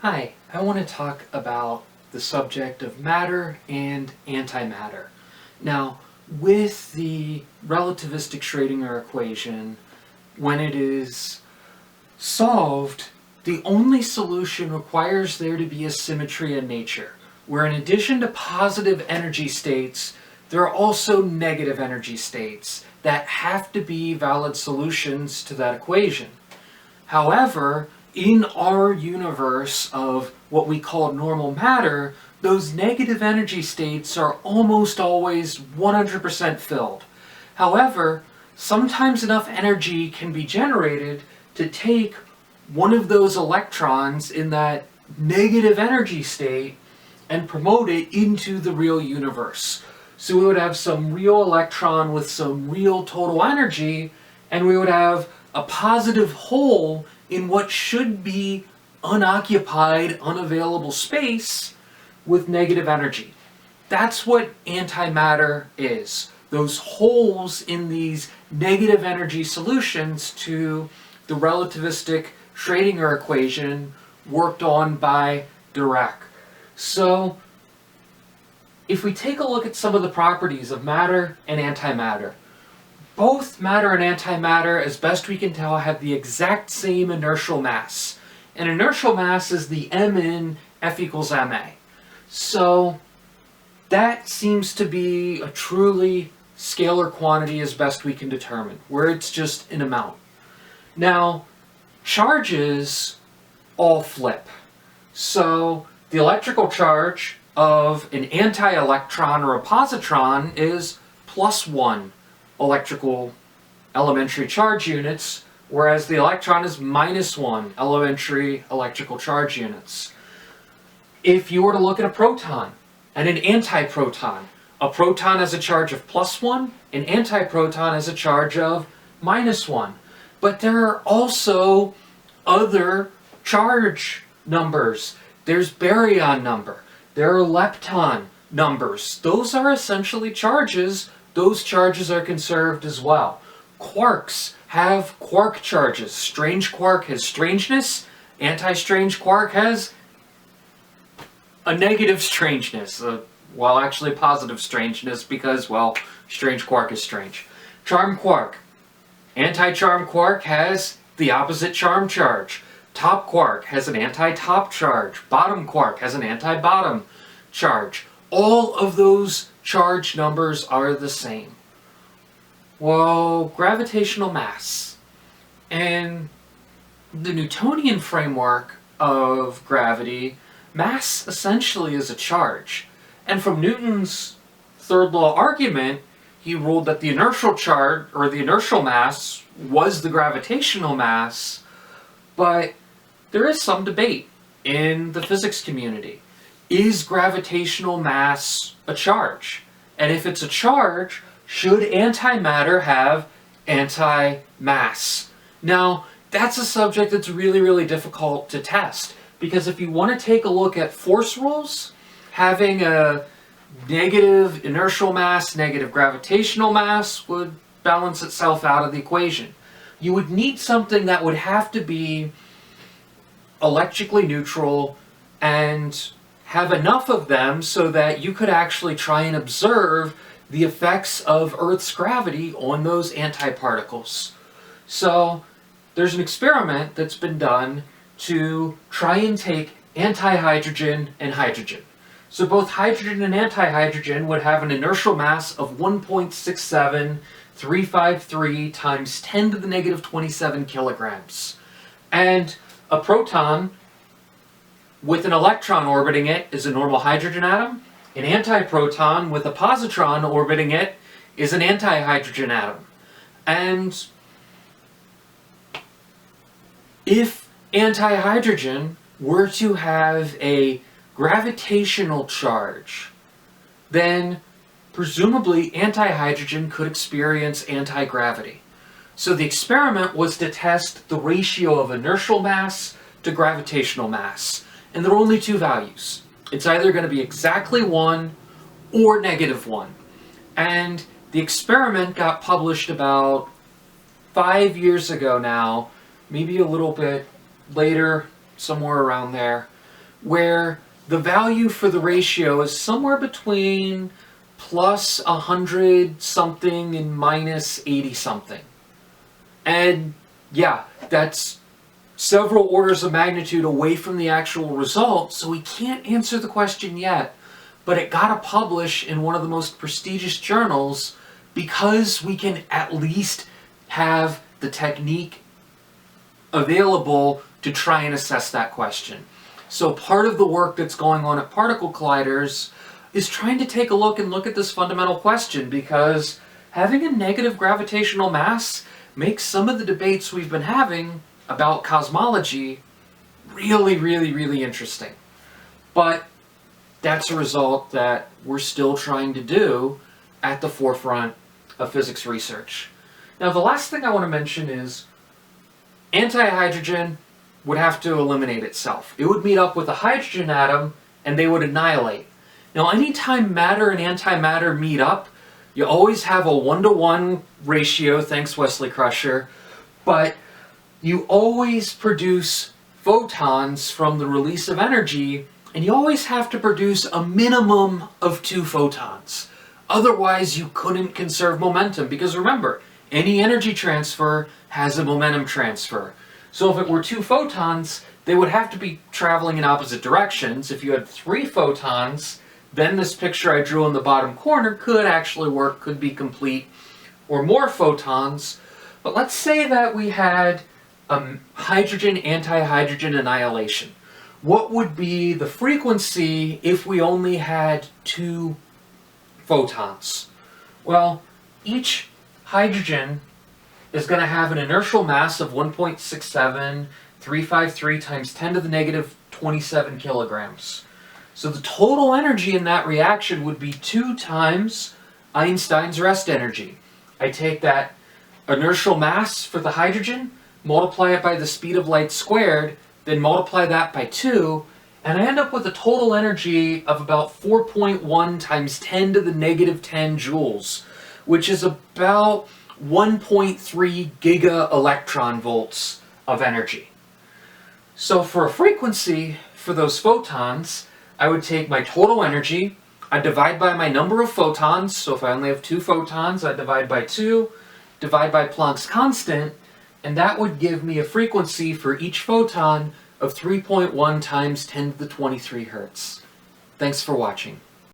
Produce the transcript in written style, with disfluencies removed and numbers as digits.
Hi, I want to talk about the subject of matter and antimatter. Now, with the relativistic Schrödinger equation, when it is solved, the only solution requires there to be a symmetry in nature, where in addition to positive energy states, there are also negative energy states that have to be valid solutions to that equation. However, in our universe of what we call normal matter, those negative energy states are almost always 100% filled. However, sometimes enough energy can be generated to take one of those electrons in that negative energy state and promote it into the real universe. So we would have some real electron with some real total energy, and we would have a positive hole in what should be unoccupied, unavailable space with negative energy. That's what antimatter is. Those holes in these negative energy solutions to the relativistic Schrödinger equation worked on by Dirac. So, if we take a look at some of the properties of matter and antimatter, both matter and antimatter, as best we can tell, have the exact same inertial mass. And inertial mass is the m in F equals ma. So that seems to be a truly scalar quantity as best we can determine, where it's just an amount. Now, charges all flip. So the electrical charge of an anti-electron or a positron is +1 electrical elementary charge units, whereas the electron is -1 elementary electrical charge units. If you were to look at a proton and an antiproton, a proton has a charge of +1, an antiproton has a charge of -1. But there are also other charge numbers. There's baryon number. There are lepton numbers. Those are essentially charges. Those charges are conserved as well. Quarks have quark charges. Strange quark has strangeness. Anti-strange quark has a negative strangeness. Well, actually positive strangeness because, well, strange quark is strange. Charm quark. Anti-charm quark has the opposite charm charge. Top quark has an anti-top charge. Bottom quark has an anti-bottom charge. All of those charge numbers are the same. Well, gravitational mass. And the Newtonian framework of gravity, mass essentially is a charge. And from Newton's third law argument, he ruled that the inertial charge, or the inertial mass, was the gravitational mass, but there is some debate in the physics community. Is gravitational mass a charge? And if it's a charge, should antimatter have anti-mass? Now, that's a subject that's really, really difficult to test, because if you want to take a look at force rules, having a negative inertial mass, negative gravitational mass would balance itself out of the equation. You would need something that would have to be electrically neutral and have enough of them so that you could actually try and observe the effects of Earth's gravity on those antiparticles. So there's an experiment that's been done to try and take antihydrogen and hydrogen. So both hydrogen and antihydrogen would have an inertial mass of 1.67353 times 10 to the negative 27 kilograms. And a proton with an electron orbiting it is a normal hydrogen atom. An antiproton with a positron orbiting it is an antihydrogen atom. And if antihydrogen were to have a gravitational charge, then presumably antihydrogen could experience anti-gravity. So the experiment was to test the ratio of inertial mass to gravitational mass. And there are only two values. It's either going to be exactly 1 or -1. And the experiment got published about 5 years ago now, maybe a little bit later, somewhere around there. where the value for the ratio is somewhere between plus 100 something and minus 80 something. And yeah, that's several orders of magnitude away from the actual result, so we can't answer the question yet. But it got to publish in one of the most prestigious journals because we can at least have the technique available to try and assess that question. So part of the work that's going on at Particle Colliders is trying to take a look at this fundamental question, because having a negative gravitational mass makes some of the debates we've been having about cosmology really, really, really interesting. But that's a result that we're still trying to do at the forefront of physics research. Now, the last thing I want to mention is antihydrogen would have to eliminate itself. It would meet up with a hydrogen atom and they would annihilate. Now, anytime matter and antimatter meet up, you always have a 1-to-1 ratio, thanks Wesley Crusher, but you always produce photons from the release of energy, and you always have to produce a minimum of 2 photons. Otherwise, you couldn't conserve momentum, because remember, any energy transfer has a momentum transfer. So if it were 2 photons, they would have to be traveling in opposite directions. If you had 3 photons, then this picture I drew in the bottom corner could actually work, could be complete, or more photons. But let's say that we had hydrogen-antihydrogen annihilation. What would be the frequency if we only had 2 photons? Well, each hydrogen is going to have an inertial mass of 1.67353 times 10 to the negative 27 kilograms. So the total energy in that reaction would be 2 times Einstein's rest energy. I take that inertial mass for the hydrogen, multiply it by the speed of light squared, then multiply that by 2, and I end up with a total energy of about 4.1 times 10 to the negative 10 joules, which is about 1.3 giga electron volts of energy. So for a frequency for those photons, I would take my total energy, I'd divide by my number of photons, so if I only have 2 photons, I'd divide by 2, divide by Planck's constant, and that would give me a frequency for each photon of 3.1 times 10 to the 23 hertz. Thanks for watching.